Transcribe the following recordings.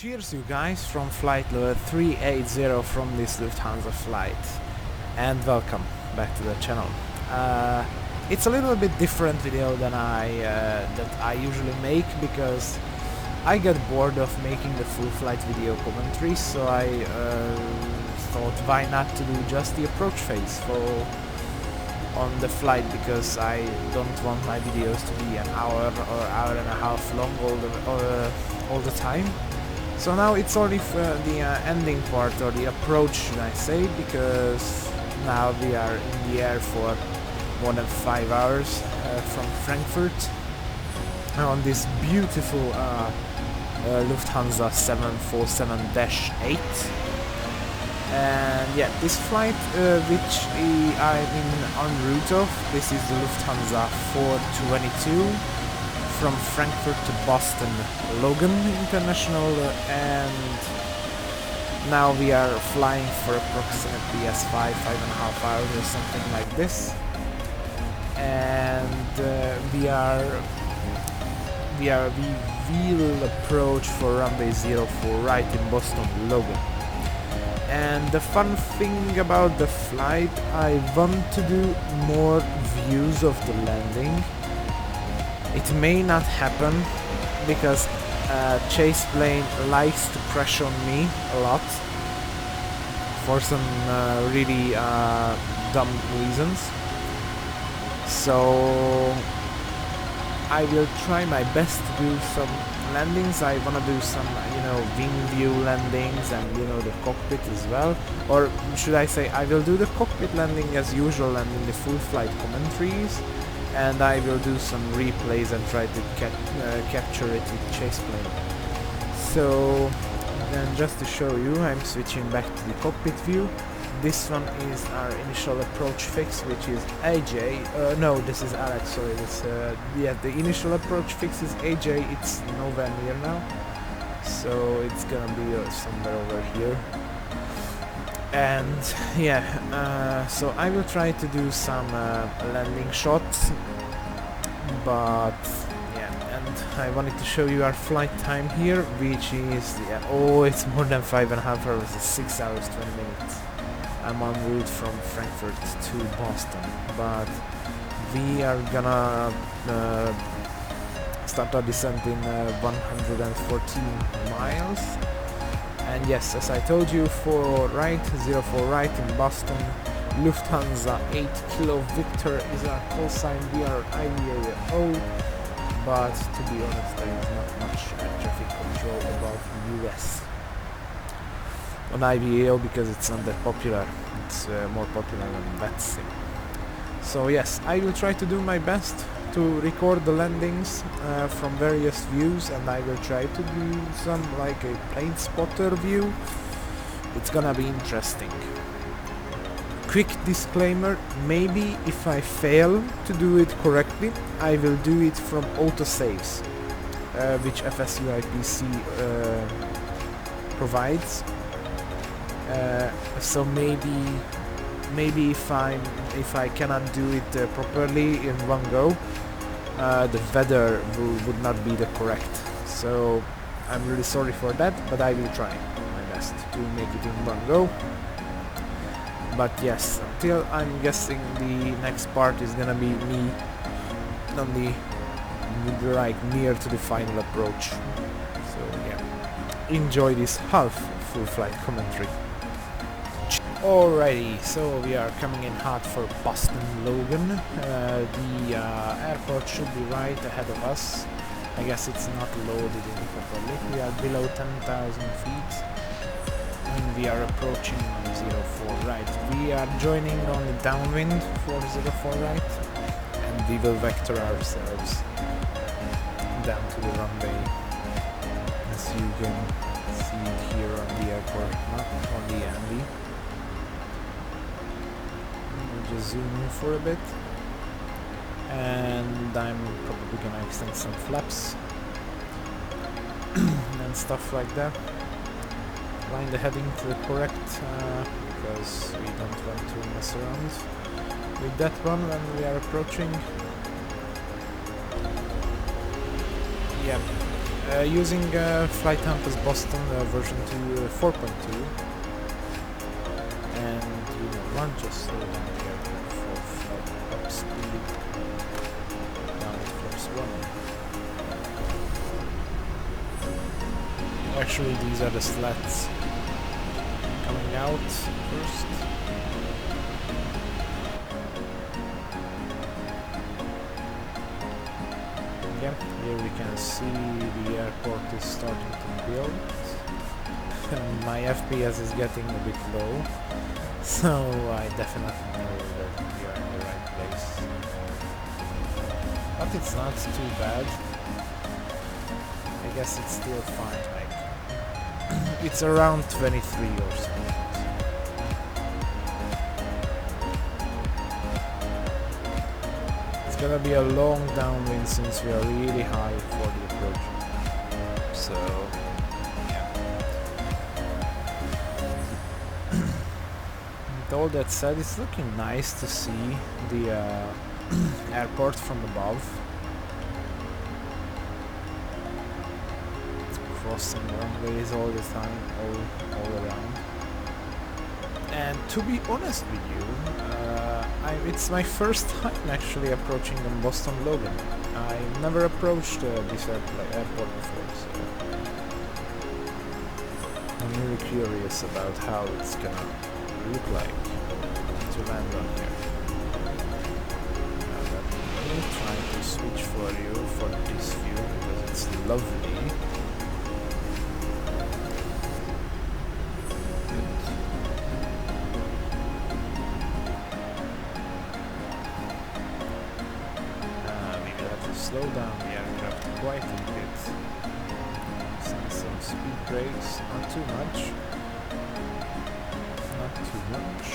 Cheers you guys from flight level 380 from this Lufthansa flight, and welcome back to the channel. It's a little bit different video than I usually make, because I get bored of making the full flight video commentary, so I thought why not to do just the approach phase on the flight, because I don't want my videos to be an hour or hour and a half long all the time. So now it's only for the ending part, or the approach should I say, because now we are in the air for more than 5 hours from Frankfurt on this beautiful Lufthansa 747-8. And yeah, this flight which I'm en route of, this is the Lufthansa 422 from Frankfurt to Boston Logan International, and now we are flying for approximately 5.5 hours or something like this, and we will approach for runway 04 right in Boston Logan. And the fun thing about the flight, I want to do more views of the landing. It may not happen because chase plane likes to crash on me a lot for some really dumb reasons. So I will try my best to do some landings. I want to do some, wing view landings, and the cockpit as well. Or should I say, I will do the cockpit landing as usual and in the full flight commentaries, and I will do some replays and try to capture it with chase plane. So then, just to show you, I'm switching back to the cockpit view. This one is our initial approach fix, which is AJ. No, this is Alex. Sorry. Yeah, the initial approach fix is AJ. It's nowhere near now, so it's gonna be somewhere over here. And yeah, so I will try to do some landing shots, but yeah, and I wanted to show you our flight time here, which is it's more than 5.5 hours. It's 6 hours 20 minutes. I'm en route from Frankfurt to Boston, but we are gonna start our descent in 114 miles. And yes, as I told you, 04 right in Boston, Lufthansa 8 Kilo Victor is our call sign. We are IVAO, but to be honest, there is not much air traffic control above the US on IVAO, because it's not that popular. It's more popular than VATSIM. So yes, I will try to do my best to record the landings from various views, and I will try to do some like a plane spotter view. It's gonna be interesting. Quick disclaimer, maybe if I fail to do it correctly, I will do it from autosaves, which FSUIPC provides. So maybe if I cannot do it properly in one go, the weather would not be the correct. So I'm really sorry for that, but I will try my best to make it in one go. But yes, until I'm guessing the next part is gonna be me on the near to the final approach. So yeah, enjoy this half full flight commentary. Alrighty, so we are coming in hot for Boston Logan. The airport should be right ahead of us. I guess it's not loaded in properly. We are below 10,000 feet, and we are approaching 04 right. We are joining on the downwind for 04 right, and we will vector ourselves down to the runway, as you can see it here on the airport map, on the Andy. Just zoom in for a bit, and I'm probably gonna extend some flaps and stuff like that. Line the heading to the correct, because we don't want to mess around with that one when we are approaching. Yeah, using FlyTampa's Boston version 4.2, and you know, one just slow down the aircraft for flight up speed. Now it flips 1. Actually, these are the slats coming out first. Yep, here we can see the airport is starting to build. My FPS is getting a bit low, so I definitely know that we are in the right place. But it's not too bad. I guess it's still fine, like it's around 23 or so. It's gonna be a long downwind since we are really high for the approach. So yeah. With all that said, it's looking nice to see the airport from above. Crossing runways all the time, all around. And to be honest with you, it's my first time actually approaching the Boston Logan. I never approached this airport before, so I'm really curious about how it's gonna look like to land on here. Now let me try to switch for you for this view because it's lovely. Slow down the aircraft quite a bit. Send some speed brakes, not too much. Not too much.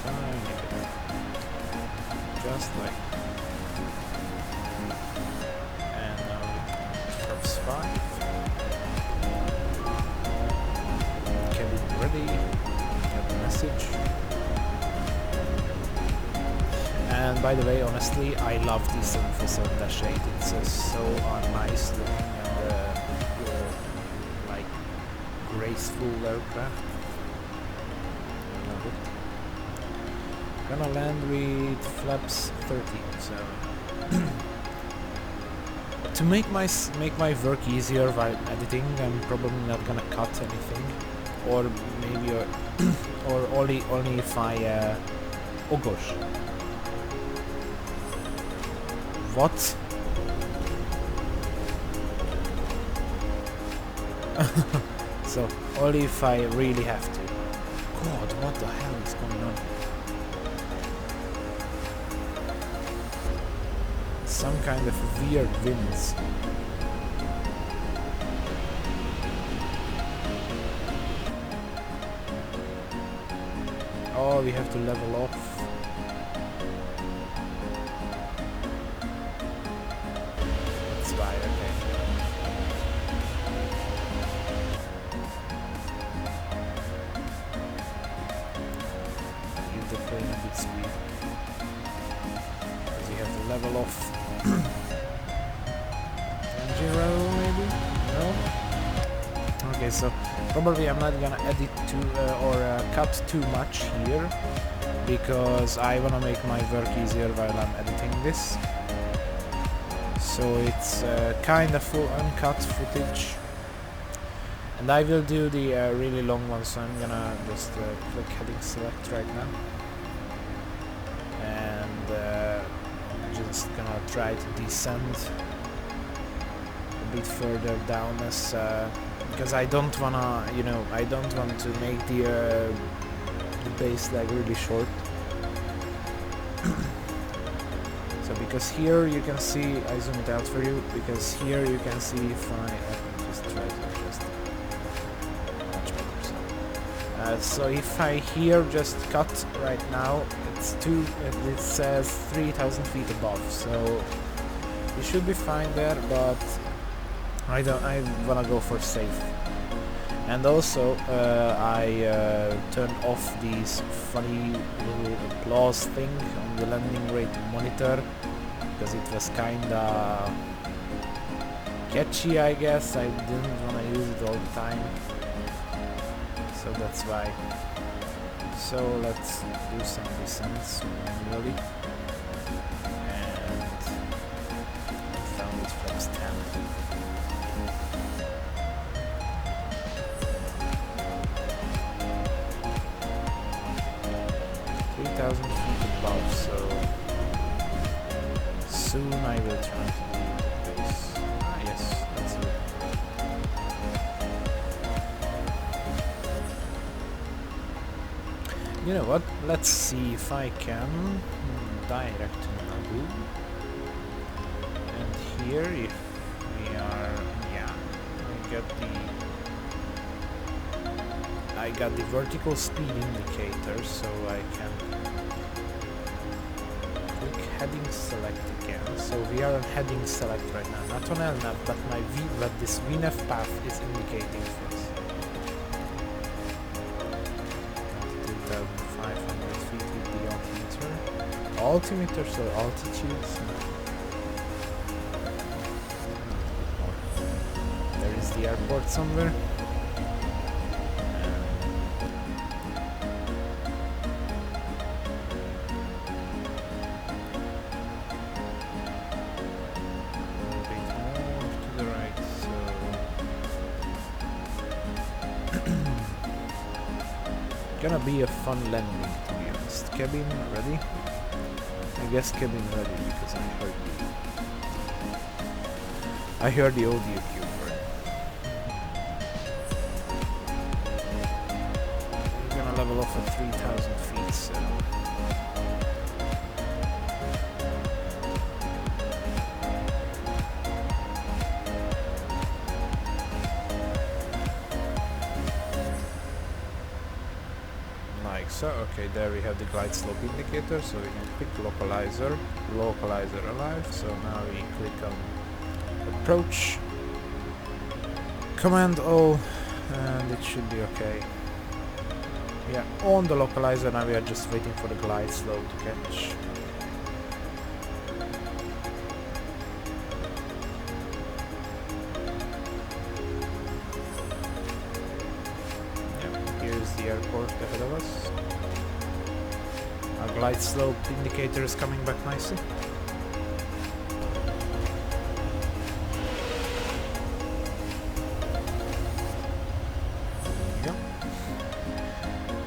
Tiny bit. Just like. And now flaps 5. Cabin ready. Message. And by the way, honestly, I love this 747-8. It's so nice looking and like graceful aircraft. I love it. Gonna land with flaps 13. So to make my work easier while editing, I'm probably not gonna cut anything, or maybe or only if I oh gosh, what? So only if I really have to. God, what the hell is going on? Some kind of weird winds. Oh, we have to level off. That's why, okay. Give the plane a bit speed. Because we have to level off. Engine level maybe? No? Okay, so probably I'm not gonna edit or cut too much here, because I wanna make my work easier while I'm editing this. So it's kind of full uncut footage, and I will do the really long one. So I'm gonna just click heading select right now, and just gonna try to descend a bit further down as. Because I don't wanna, you know, I don't want to make the base leg really short. So because here you can see, I zoom it out for you, because here you can see if I just try to adjust it much better. So if I here just cut right now, it says 3,000 feet above, so you should be fine there, but I wanna go for safe. And also I turned off these funny little applause thing on the landing rate monitor because it was kinda catchy, I guess. I didn't want to use it all the time, so that's why. So let's do some descents manually, and let's down with flex 10. 3,000 feet above, so soon I will try to do the base. Ah yes, that's it. You know what? Let's see if I can direct to Nadu. And here, if we are, yeah, I got the vertical speed indicator, so I can click heading select again. So we are on heading select right now, not on LNAV, but this VNAV path is indicating for us. 2,500 feet with the altimeter. Altimeter, so altitudes. There is the airport somewhere. Gonna be a fun landing, to be honest. Cabin ready? I guess cabin ready because I heard the audio cue for it. We're gonna level off at 3,000 feet, so so. Okay, there we have the glide slope indicator, so we can pick localizer alive. So now we click on approach, command O, and it should be okay. Yeah, on the localizer. Now we are just waiting for the glide slope to catch. Yeah, here's the airport ahead of us. Our glide slope indicator is coming back nicely. There you go.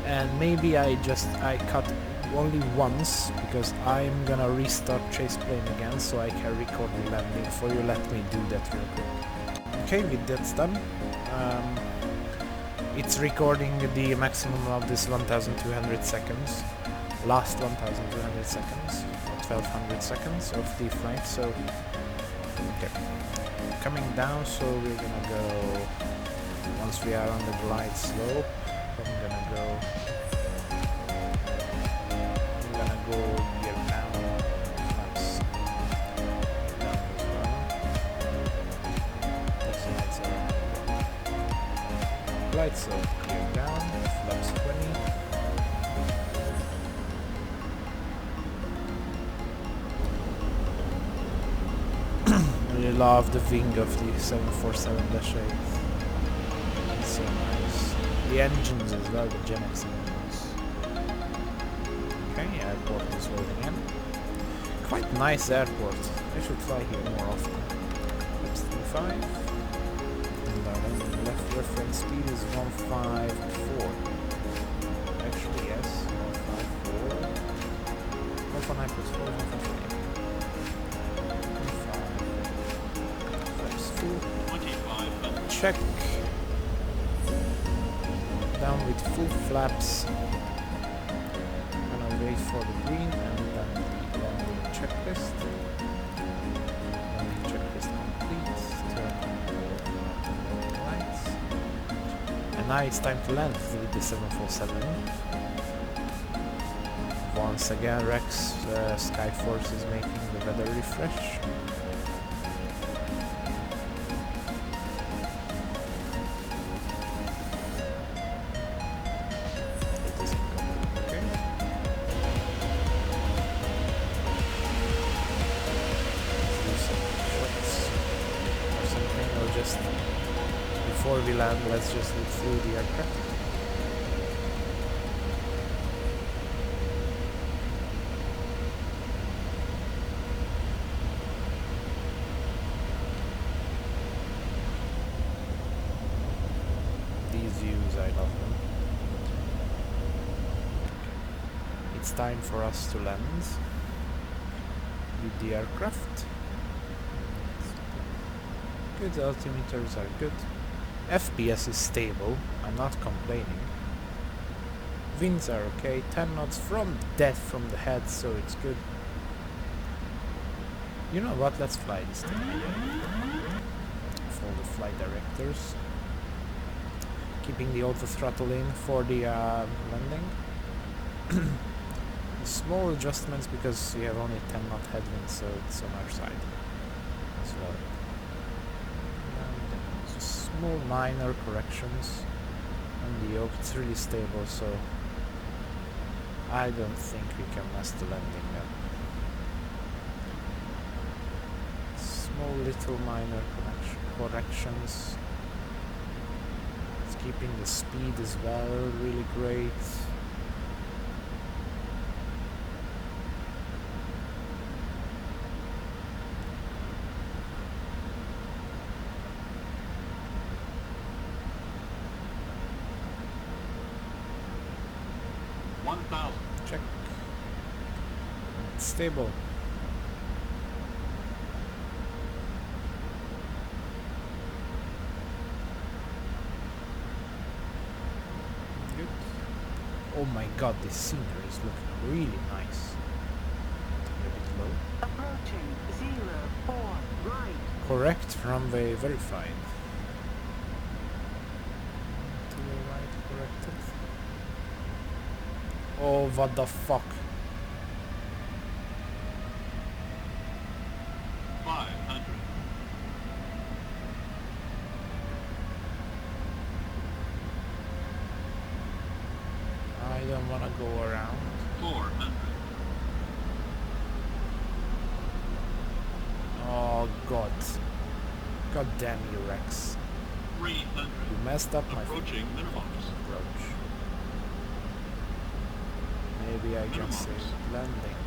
And maybe I cut only once because I'm gonna restart chase plane again so I can record the landing for you. Let me do that real quick. Okay, with that's done. It's recording the maximum of this 1,200 seconds. Last 1,200 seconds, or 1,200 seconds of the flight, so okay. Coming down, so we're gonna go, once we are on the glide slope, I'm gonna go gear down, flaps down as well. That's glide slope, gear down, flaps 20. I love the wing of the 747-8. It's so nice. The engines as well, the Gen X engines. Okay, airport is loading in. Quite nice airport. I should fly here more often. It's 35. And our left reference speed is 154. Actually, yes, 154. 149+4, 154. Check. Down with full flaps. Gonna wait for the green and then the landing checklist. Landing checklist complete. Turn on the lights. And now it's time to land with the 747. Once again, Rex Skyforce is making the weather refresh. just before we land, let's just look through the aircraft. These views, I love them. It's time for us to land with the aircraft. Good, altimeters are good. FPS is stable, I'm not complaining. Winds are okay, 10 knots from death from the head, so it's good. You know what, let's fly this thing for the flight directors. Keeping the auto throttle in for the landing. Small adjustments because we have only 10 knot headwind, so it's on our side as well. And just small minor corrections on the yoke. It's really stable, so I don't think we can mess the landing up. Small little minor corrections. It's keeping the speed as well really great. Check. It's stable. Good. Oh my god, this scenery is looking really nice. A bit low. Approaching 04 right. Correct, runway verified. To the right, corrected. Oh, what the fuck? 500. I don't wanna go around. 400. Oh god. God damn you, Rex. 300. You messed up my Approaching minimums. approach. Maybe I can say landing.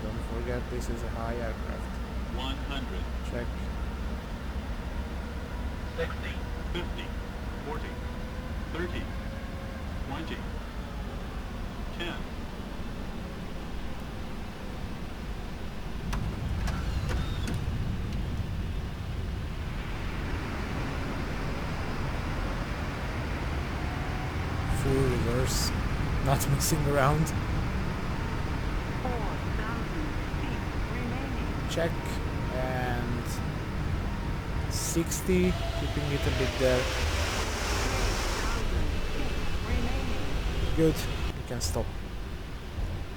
Don't forget this is a high aircraft. 100. Check. 60. 50. 40. 30. 20. 10. Full reverse. Not messing around. 4,000 feet remaining. Check. And 60. Keeping it a bit there. 3,000 feet remaining. Good. We can stop.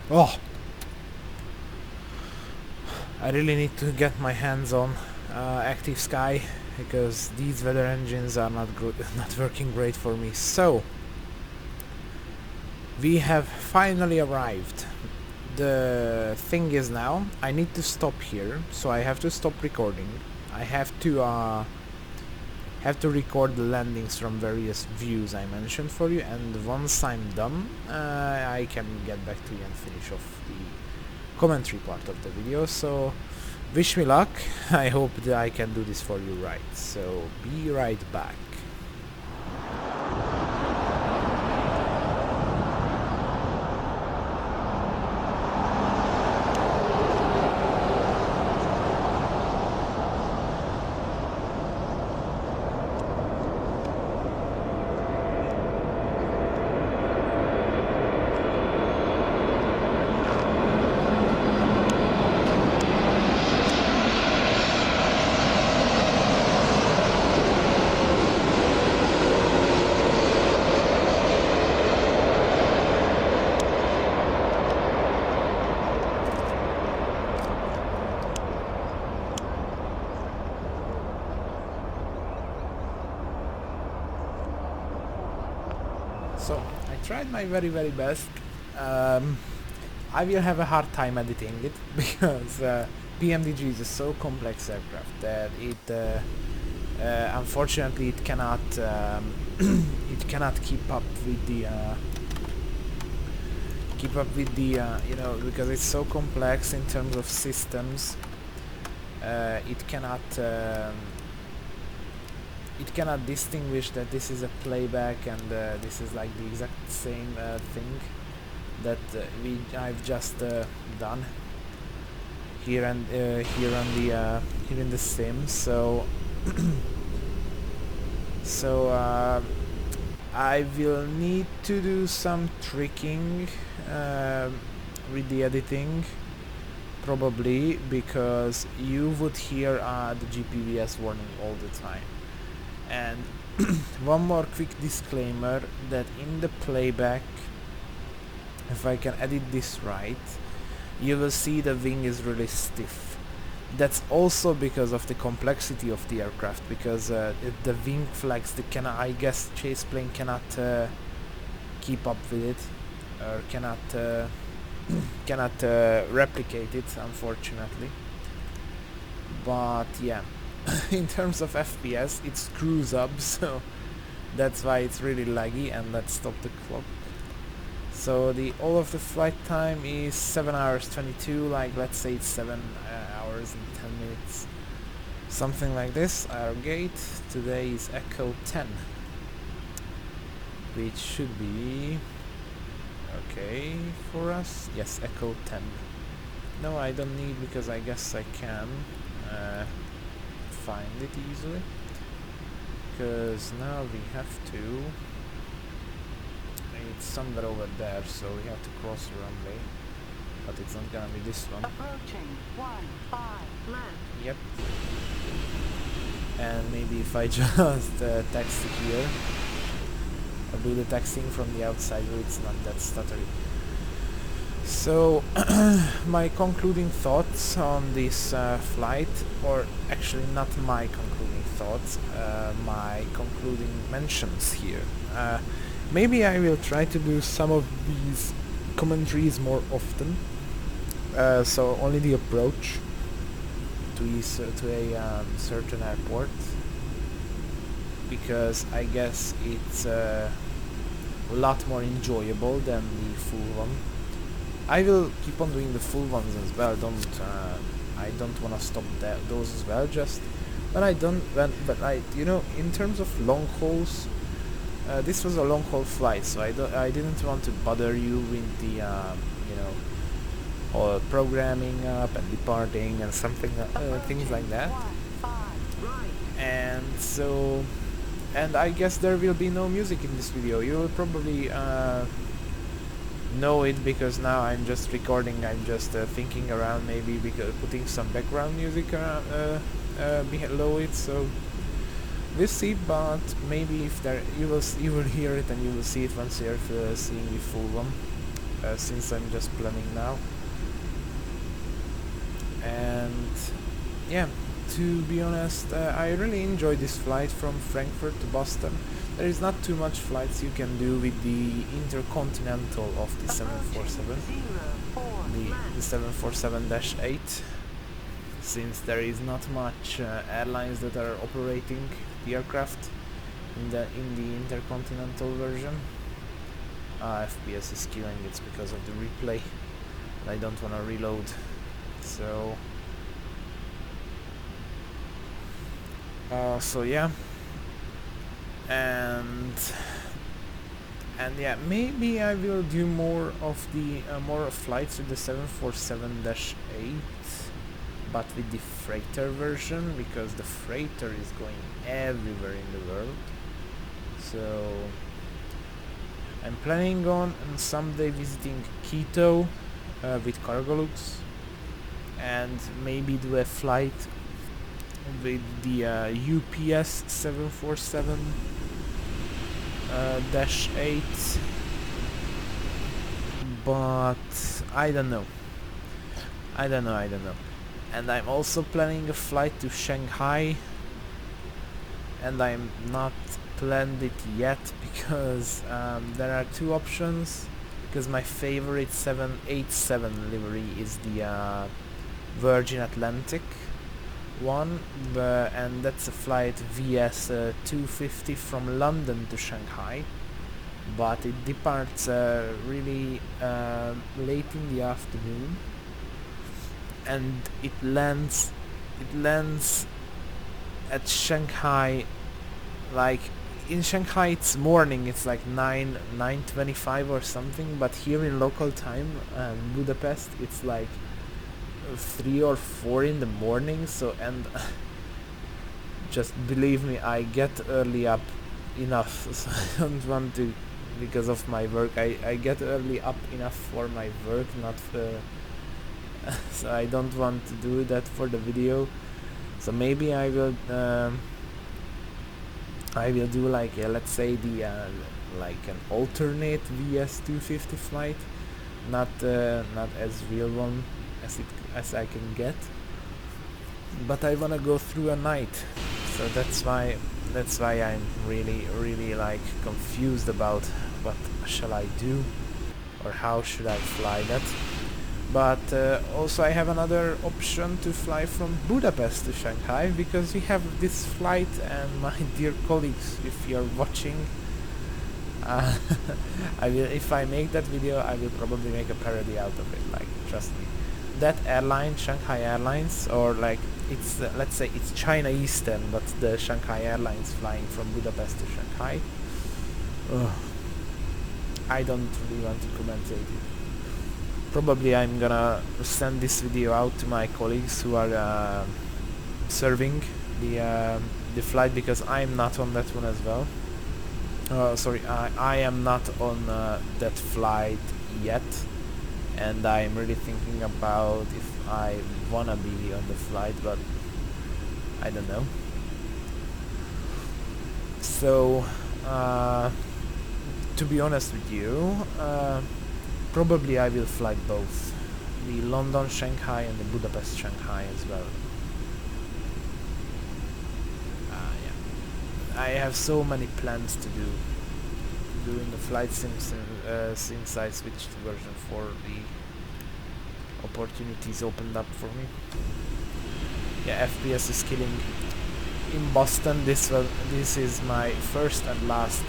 Oh! I really need to get my hands on active sky because these weather engines are not good, not working great for me. So we have finally arrived. The thing is now I need to stop here, so I have to stop recording. I have to record the landings from various views I mentioned for you, and once I'm done I can get back to you and finish off the commentary part of the video. So wish me luck. I hope that I can do this for you right. So be right back. So I tried my very best. I will have a hard time editing it because PMDG is a so complex aircraft that it unfortunately it cannot it cannot keep up with the you know, because it's so complex in terms of systems. It cannot distinguish that this is a playback and this is like the exact same thing that I've just done here and here in the sim. So I will need to do some tricking with the editing, probably, because you would hear the GPVS warning all the time. And one more quick disclaimer, that in the playback, if I can edit this right, you will see the wing is really stiff. That's also because of the complexity of the aircraft, because the wing flags, I guess chase plane cannot keep up with it, or cannot replicate it, unfortunately. But yeah, in terms of FPS, it screws up, so that's why it's really laggy. And let's stop the clock. So all of the flight time is 7 hours 22, like let's say it's 7 hours and 10 minutes, something like this. Our gate today is Echo 10, which should be okay for us. Yes, Echo 10. No, I don't need, because I guess I can find it easily, because now we have to, it's somewhere over there, so we have to cross the runway, but it's not gonna be this one. Approaching 15 left. Yep. And maybe if I just taxi here, I'll do the taxiing from the outside, so it's not that stuttery. So my concluding thoughts on this flight, or actually not my concluding thoughts, my concluding mentions here. Maybe I will try to do some of these commentaries more often. So only the approach to a certain airport, because I guess it's a lot more enjoyable than the full one. I will keep on doing the full ones as well. I don't want to stop those as well. Just but you know, in terms of long hauls, this was a long haul flight, so I didn't want to bother you with the you know, or programming up and departing and something things like that. And so, and I guess there will be no music in this video. You will probably know it, because now I'm just recording. I'm just thinking around, maybe because putting some background music below it. So we'll see, but maybe if there you will hear it, and you will see it once you're seeing the full one, since I'm just planning now. And yeah, to be honest, I really enjoyed this flight from Frankfurt to Boston. There is not too much flights you can do with the intercontinental of the 747, the 747-8, since there is not much airlines that are operating the aircraft in the intercontinental version. FPS is killing. It's because of the replay. I don't want to reload. So yeah, and yeah, maybe I will do more of the more flights with the 747-8, but with the freighter version, because the freighter is going everywhere in the world. So I'm planning on someday visiting Quito with Cargolux, and maybe do a flight with the UPS 747-8, but I don't know. And I'm also planning a flight to Shanghai, and I'm not planned it yet, because there are two options, because my favorite 787 livery is the Virgin Atlantic one, and that's a flight VS 250 from London to Shanghai, but it departs really late in the afternoon, and it lands at Shanghai, like in Shanghai it's morning, it's like 9:25 or something, but here in local time, Budapest, it's like 3 or 4 in the morning. So, and just believe me, I get early up enough, so I don't want to, because of my work, I get early up enough for my work, not so I don't want to do that for the video. So maybe I will do like let's say the like an alternate VS 250 flight, not as real one as I can get, but I wanna go through a night, so that's why I'm really like confused about what shall I do or how should I fly that. But also I have another option to fly from Budapest to Shanghai, because we have this flight, and my dear colleagues, if you're watching, I will, if I make that video, I will probably make a parody out of it, like, trust me. That airline, Shanghai Airlines, or like, it's let's say it's China Eastern, but the Shanghai Airlines flying from Budapest to Shanghai. Ugh. I don't really want to commentate it. Probably I'm gonna send this video out to my colleagues who are serving the flight, because I'm not on that one as well. Sorry, I am not on that flight yet, and I'm really thinking about if I wanna be on the flight, but I don't know. So to be honest with you, probably I will fly both, the London Shanghai and the Budapest Shanghai as well. Yeah, I have so many plans to do in the flight since I switched to version 4. The opportunities opened up for me. Yeah, FPS is killing. In Boston, this is my first and last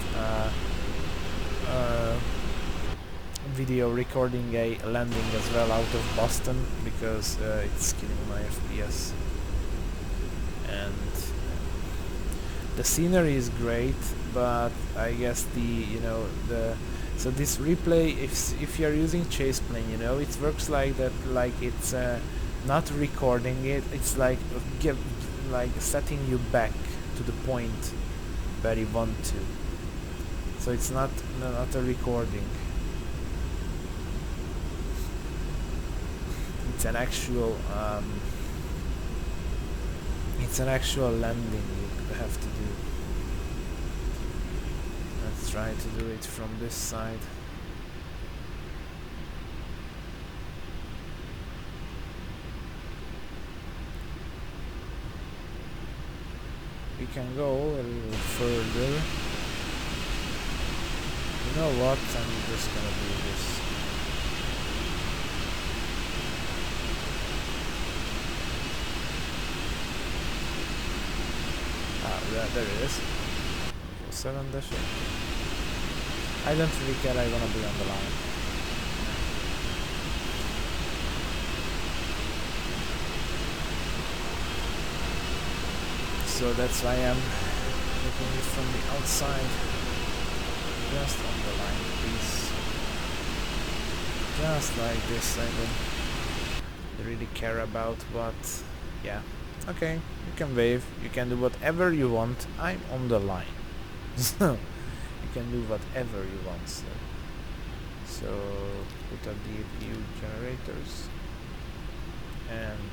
video recording a landing as well out of Boston, because it's killing my FPS. And the scenery is great, but I guess so this replay, if you're using chase plane, it works like that, like it's not recording it, it's like setting you back to the point where you want to. So it's not a recording. It's an actual landing you have to do. Let's try to do it from this side. We can go a little further. You know what? I'm just gonna do this. There it is. 7 dash 8. I don't really care, I wanna be on the line. So that's why I'm looking it from the outside. Just on the line, please. Just like this, I don't really care about what. Yeah. Okay, you can wave, you can do whatever you want, I'm on the line. So, you can do whatever you want. So put up the new generators, and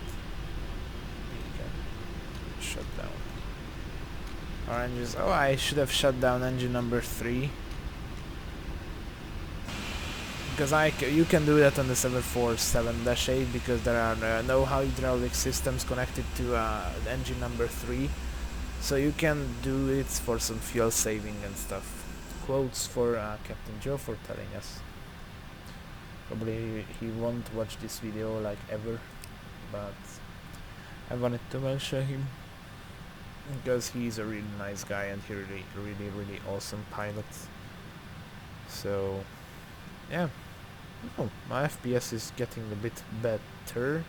we can shut down our engines. Oh, I should have shut down engine number 3. Because you can do that on the 747-8, because there are no hydraulic systems connected to engine number 3, so you can do it for some fuel saving and stuff. Quotes for Captain Joe for telling us. Probably he won't watch this video like ever. but I wanted to mention him because he's a really nice guy and he really awesome pilot. So yeah, oh, my FPS is getting a bit better,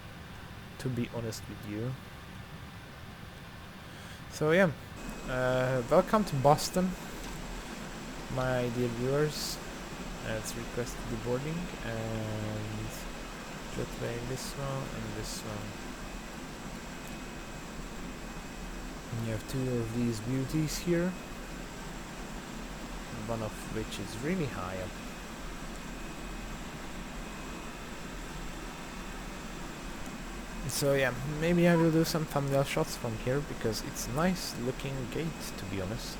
to be honest with you. So yeah, welcome to Boston, my dear viewers. Let's request the boarding and jetway this one and this one. And you have two of these beauties here, one of which is really high up. So yeah, maybe I will do some thumbnail shots from here because it's a nice looking gate, to be honest.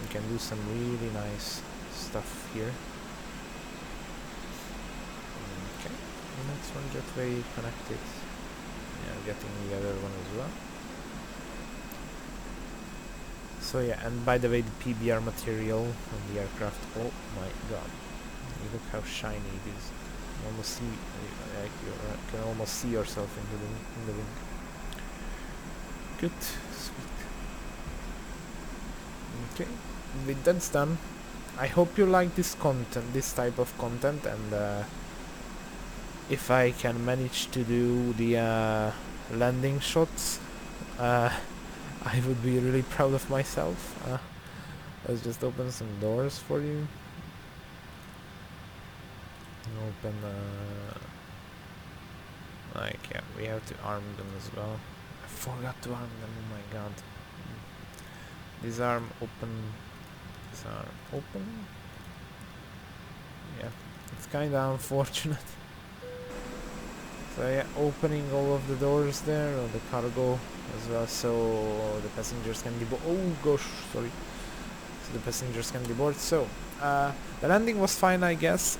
You can do some really nice stuff here. Okay, the next one jetway connected. Yeah, getting the other one as well. So yeah, and by the way, the PBR material on the aircraft, oh my god, you look how shiny it is. You almost see, like you can almost see yourself in the wing. Good, sweet. Okay, with that's done. I hope you like this content, this type of content, and if I can manage to do the landing shots, I would be really proud of myself. Let's just open some doors for you. Open, like, yeah, we have to arm them as well. I forgot to arm them, oh my god. These are open. These are open. Yeah, it's kinda unfortunate. So yeah, opening all of the doors there, or the cargo as well, so the passengers can deboard. Oh gosh, sorry. So the passengers can deboard. So the landing was fine, I guess.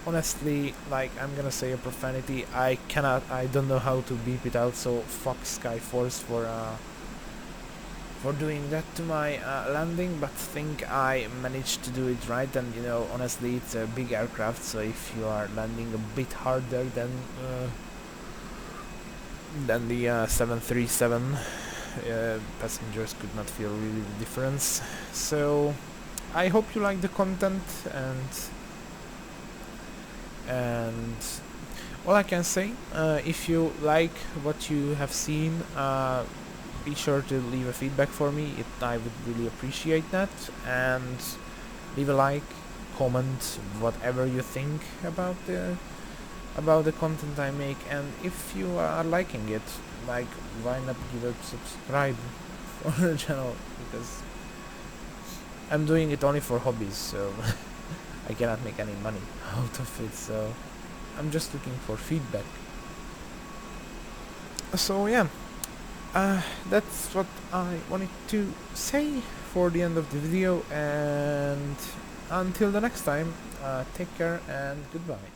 Honestly, like, I'm gonna say a profanity. I don't know how to beep it out. So fuck Skyforce for doing that to my landing, but think I managed to do it right. And you know, honestly, it's a big aircraft, so if you are landing a bit harder than the 737, passengers could not feel really the difference. So I hope you like the content, and all I can say, if you like what you have seen, be sure to leave a feedback for me. I would really appreciate that, and leave a like, comment, whatever you think about the content I make. And if you are liking it, like, why not give a subscribe for the channel, because I'm doing it only for hobbies, so I cannot make any money out of it, so I'm just looking for feedback. So yeah, that's what I wanted to say for the end of the video, and until the next time, take care and goodbye.